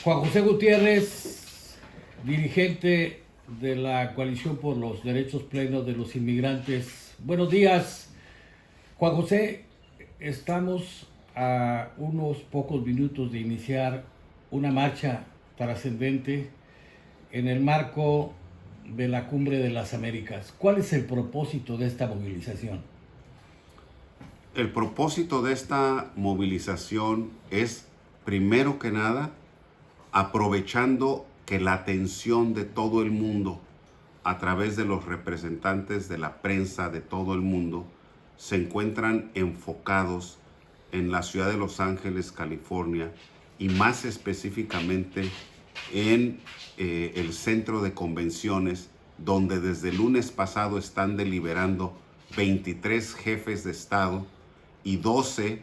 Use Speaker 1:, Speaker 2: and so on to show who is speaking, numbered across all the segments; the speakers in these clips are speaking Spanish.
Speaker 1: Juan José Gutiérrez, dirigente de la Coalición por los Derechos Plenos de los Inmigrantes. Buenos días, Juan José. Estamos a unos pocos minutos de iniciar una marcha trascendente en el marco de la Cumbre de las Américas. ¿Cuál es el propósito de esta movilización?
Speaker 2: El propósito de esta movilización es, primero que nada, aprovechando que la atención de todo el mundo a través de los representantes de la prensa de todo el mundo se encuentran enfocados en la ciudad de Los Ángeles, California, y más específicamente en el centro de convenciones, donde desde el lunes pasado están deliberando 23 jefes de Estado y 12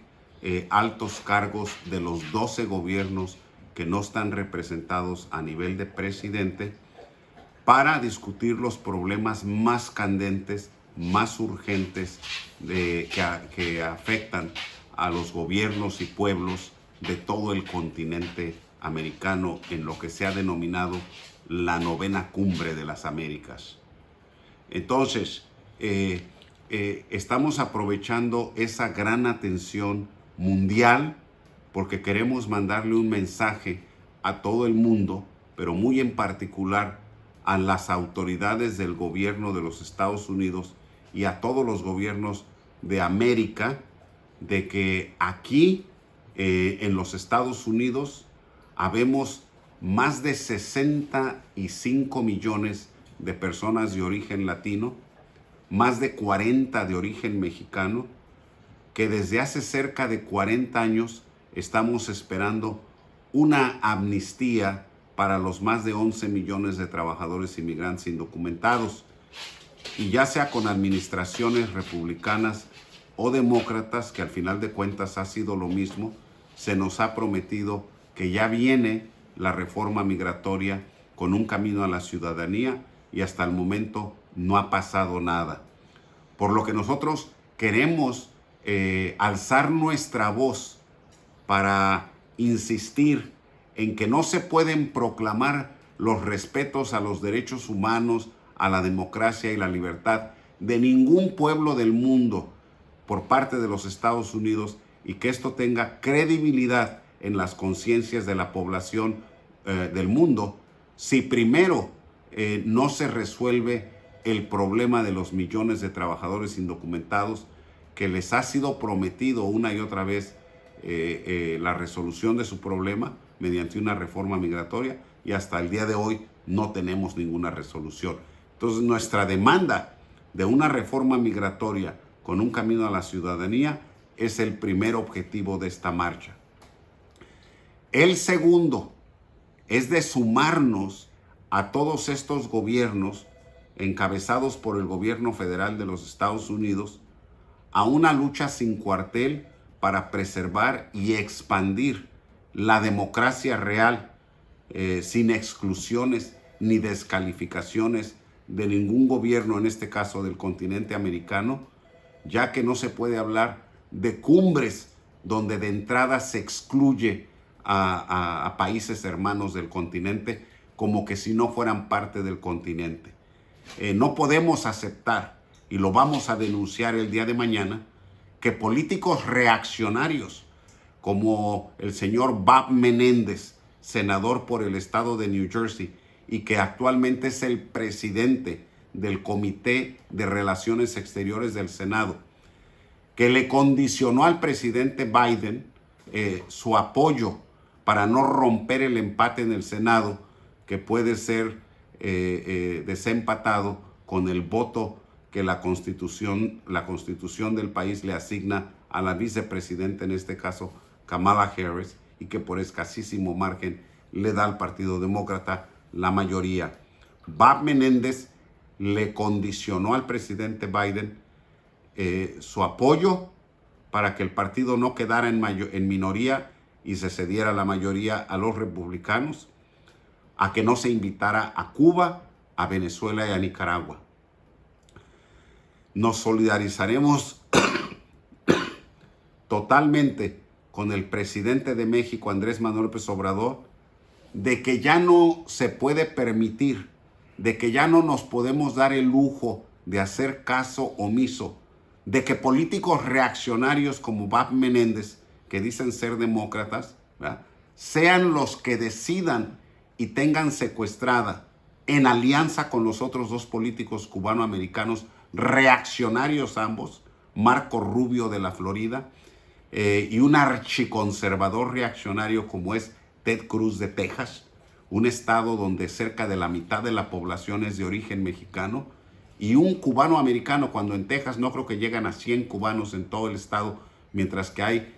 Speaker 2: altos cargos de los 12 gobiernos que no están representados a nivel de presidente, para discutir los problemas más candentes, más urgentes que afectan a los gobiernos y pueblos de todo el continente americano, en lo que se ha denominado la novena cumbre de las Américas. Entonces, estamos aprovechando esa gran atención mundial porque queremos mandarle un mensaje a todo el mundo, pero muy en particular a las autoridades del gobierno de los Estados Unidos y a todos los gobiernos de América, de que aquí en los Estados Unidos habemos más de 65 millones de personas de origen latino, más de 40 de origen mexicano, que desde hace cerca de 40 años estamos esperando una amnistía para los más de 11 millones de trabajadores inmigrantes indocumentados. Y ya sea con administraciones republicanas o demócratas, que al final de cuentas ha sido lo mismo, se nos ha prometido que ya viene la reforma migratoria con un camino a la ciudadanía, y hasta el momento no ha pasado nada. Por lo que nosotros queremos alzar nuestra voz para insistir en que no se pueden proclamar los respetos a los derechos humanos, a la democracia y la libertad de ningún pueblo del mundo por parte de los Estados Unidos, y que esto tenga credibilidad en las conciencias de la población del mundo, si primero no se resuelve el problema de los millones de trabajadores indocumentados, que les ha sido prometido una y otra vez la resolución de su problema mediante una reforma migratoria, y hasta el día de hoy no tenemos ninguna resolución. Entonces, nuestra demanda de una reforma migratoria con un camino a la ciudadanía es el primer objetivo de esta marcha. El segundo es de sumarnos a todos estos gobiernos encabezados por el gobierno federal de los Estados Unidos a una lucha sin cuartel para preservar y expandir la democracia real, sin exclusiones ni descalificaciones de ningún gobierno, en este caso del continente americano, ya que no se puede hablar de cumbres donde de entrada se excluye a países hermanos del continente como que si no fueran parte del continente. No podemos aceptar, y lo vamos a denunciar el día de mañana, que políticos reaccionarios como el señor Bob Menéndez, senador por el estado de New Jersey, y que actualmente es el presidente del Comité de Relaciones Exteriores del Senado, que le condicionó al presidente Biden su apoyo para no romper el empate en el Senado, que puede ser desempatado con el voto que la constitución del país le asigna a la vicepresidenta, en este caso Kamala Harris, y que por escasísimo margen le da al Partido Demócrata la mayoría. Bob Menéndez le condicionó al presidente Biden su apoyo para que el partido no quedara en minoría y se cediera la mayoría a los republicanos, a que no se invitara a Cuba, a Venezuela y a Nicaragua. Nos solidarizaremos totalmente con el presidente de México, Andrés Manuel López Obrador, de que ya no se puede permitir, de que ya no nos podemos dar el lujo de hacer caso omiso, de que políticos reaccionarios como Bob Menéndez, que dicen ser demócratas, ¿verdad?, sean los que decidan y tengan secuestrada, en alianza con los otros dos políticos cubanoamericanos, reaccionarios ambos, Marco Rubio de la Florida y un archiconservador reaccionario como es Ted Cruz de Texas, un estado donde cerca de la mitad de la población es de origen mexicano, y un cubano-americano, cuando en Texas no creo que llegan a 100 cubanos en todo el estado, mientras que hay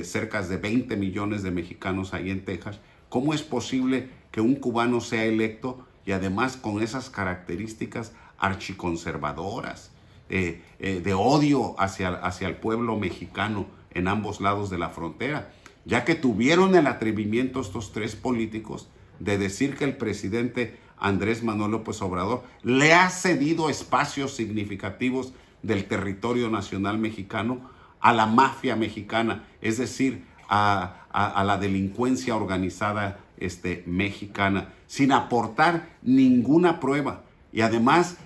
Speaker 2: cerca de 20 millones de mexicanos ahí en Texas. ¿Cómo es posible que un cubano sea electo y además con esas características archiconservadoras, de odio hacia el pueblo mexicano en ambos lados de la frontera? Ya que tuvieron el atrevimiento estos tres políticos de decir que el presidente Andrés Manuel López Obrador le ha cedido espacios significativos del territorio nacional mexicano a la mafia mexicana, es decir, a la delincuencia organizada mexicana, sin aportar ninguna prueba. Y además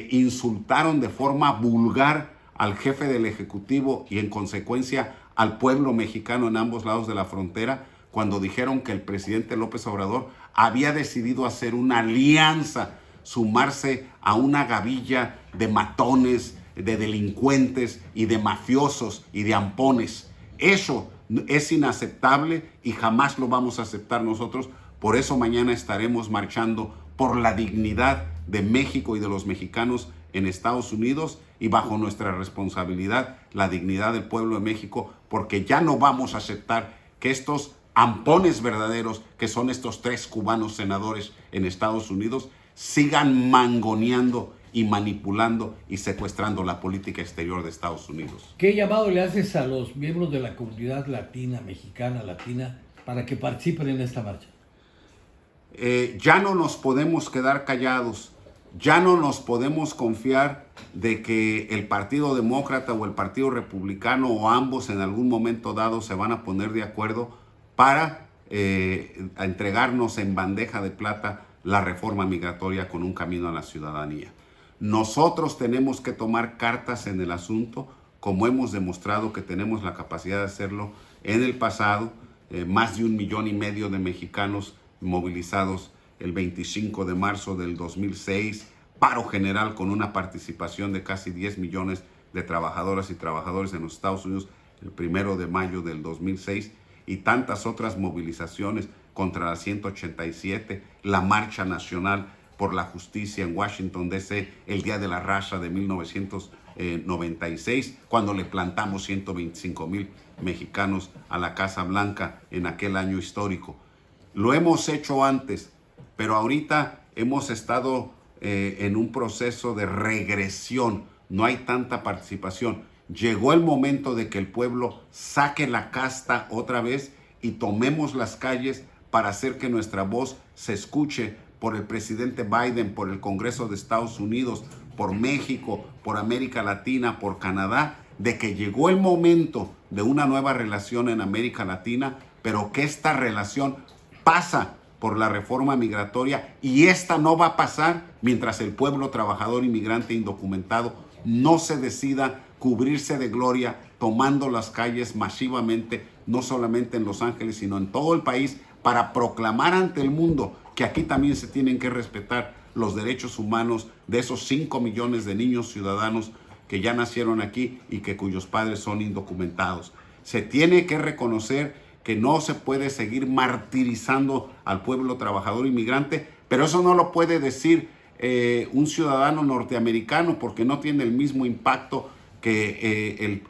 Speaker 2: insultaron de forma vulgar al jefe del Ejecutivo y en consecuencia al pueblo mexicano en ambos lados de la frontera, cuando dijeron que el presidente López Obrador había decidido hacer una alianza, sumarse a una gavilla de matones, de delincuentes y de mafiosos y de ampones. Eso es inaceptable y jamás lo vamos a aceptar nosotros. Por eso mañana estaremos marchando por la dignidad de México y de los mexicanos en Estados Unidos, y bajo nuestra responsabilidad, la dignidad del pueblo de México, porque ya no vamos a aceptar que estos ampones verdaderos, que son estos tres cubanos senadores en Estados Unidos, sigan mangoneando y manipulando y secuestrando la política exterior de Estados Unidos.
Speaker 1: ¿Qué llamado le haces a los miembros de la comunidad latina, mexicana, latina, para que participen en esta marcha?
Speaker 2: Ya no nos podemos quedar callados, ya no nos podemos confiar de que el Partido Demócrata o el Partido Republicano o ambos en algún momento dado se van a poner de acuerdo para entregarnos en bandeja de plata la reforma migratoria con un camino a la ciudadanía. Nosotros tenemos que tomar cartas en el asunto, como hemos demostrado que tenemos la capacidad de hacerlo en el pasado. Más de 1,5 millones de mexicanos movilizados el 25 de marzo del 2006, paro general con una participación de casi 10 millones de trabajadoras y trabajadores en los Estados Unidos el 1 de mayo del 2006, y tantas otras movilizaciones contra la 187, la Marcha Nacional por la Justicia en Washington, D.C., el Día de la Raza de 1996, cuando le plantamos 125,000 mexicanos a la Casa Blanca en aquel año histórico. Lo hemos hecho antes, pero ahorita hemos estado en un proceso de regresión. No hay tanta participación. Llegó el momento de que el pueblo saque la casta otra vez y tomemos las calles para hacer que nuestra voz se escuche por el presidente Biden, por el Congreso de Estados Unidos, por México, por América Latina, por Canadá, de que llegó el momento de una nueva relación en América Latina, pero que esta relación pasa por la reforma migratoria, y esta no va a pasar mientras el pueblo trabajador inmigrante indocumentado no se decida cubrirse de gloria tomando las calles masivamente, no solamente en Los Ángeles, sino en todo el país, para proclamar ante el mundo que aquí también se tienen que respetar los derechos humanos de esos 5 millones de niños ciudadanos que ya nacieron aquí y cuyos padres son indocumentados. Se tiene que reconocer que no se puede seguir martirizando al pueblo trabajador inmigrante, pero eso no lo puede decir un ciudadano norteamericano, porque no tiene el mismo impacto que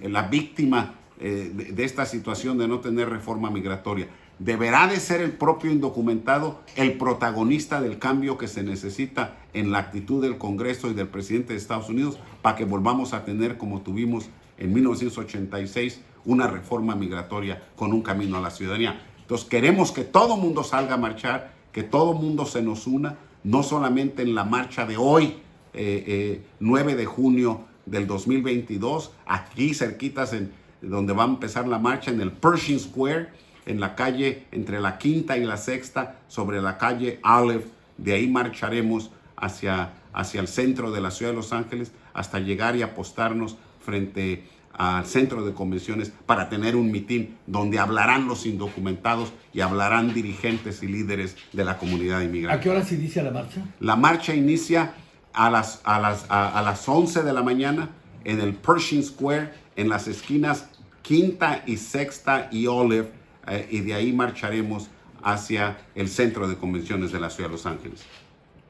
Speaker 2: la víctima de esta situación de no tener reforma migratoria. Deberá de ser el propio indocumentado el protagonista del cambio que se necesita en la actitud del Congreso y del presidente de Estados Unidos para que volvamos a tener, como tuvimos en 1986, una reforma migratoria con un camino a la ciudadanía. Entonces queremos que todo mundo salga a marchar, que todo mundo se nos una, no solamente en la marcha de hoy, 9 de junio del 2022, aquí cerquitas donde va a empezar la marcha en el Pershing Square, en la calle, entre la Quinta y la Sexta, sobre la calle Aleph. De ahí marcharemos hacia el centro de la ciudad de Los Ángeles hasta llegar y apostarnos frente al centro de convenciones para tener un mitin donde hablarán los indocumentados y hablarán dirigentes y líderes de la comunidad inmigrante.
Speaker 1: ¿A qué hora se inicia la marcha?
Speaker 2: La marcha inicia a las 11 de la mañana en el Pershing Square, en las esquinas Quinta y Sexta y Olive, y de ahí marcharemos hacia el centro de convenciones de la ciudad de Los Ángeles.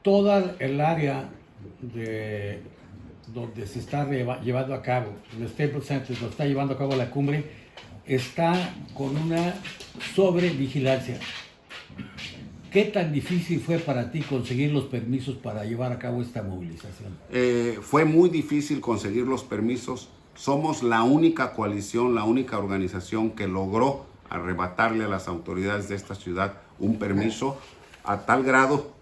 Speaker 1: Toda el área de donde se está llevando a cabo, el Staples Center, lo está llevando a cabo la cumbre, está con una sobrevigilancia. ¿Qué tan difícil fue para ti conseguir los permisos para llevar a cabo esta movilización?
Speaker 2: Fue muy difícil conseguir los permisos. Somos la única coalición, la única organización que logró arrebatarle a las autoridades de esta ciudad un permiso, a tal grado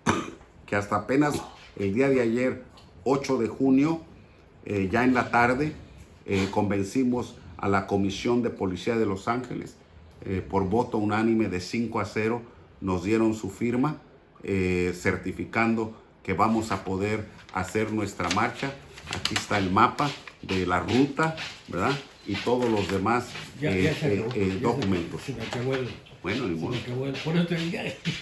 Speaker 2: que hasta apenas el día de ayer, 8 de junio, ya en la tarde, convencimos a la Comisión de Policía de Los Ángeles, por voto unánime de 5-0, nos dieron su firma, certificando que vamos a poder hacer nuestra marcha. Aquí está el mapa de la ruta, ¿verdad? Y todos los demás documentos.
Speaker 1: Se me acabó el...
Speaker 2: Bueno, ni modo.
Speaker 1: Se me acabó el... Por eso te dije,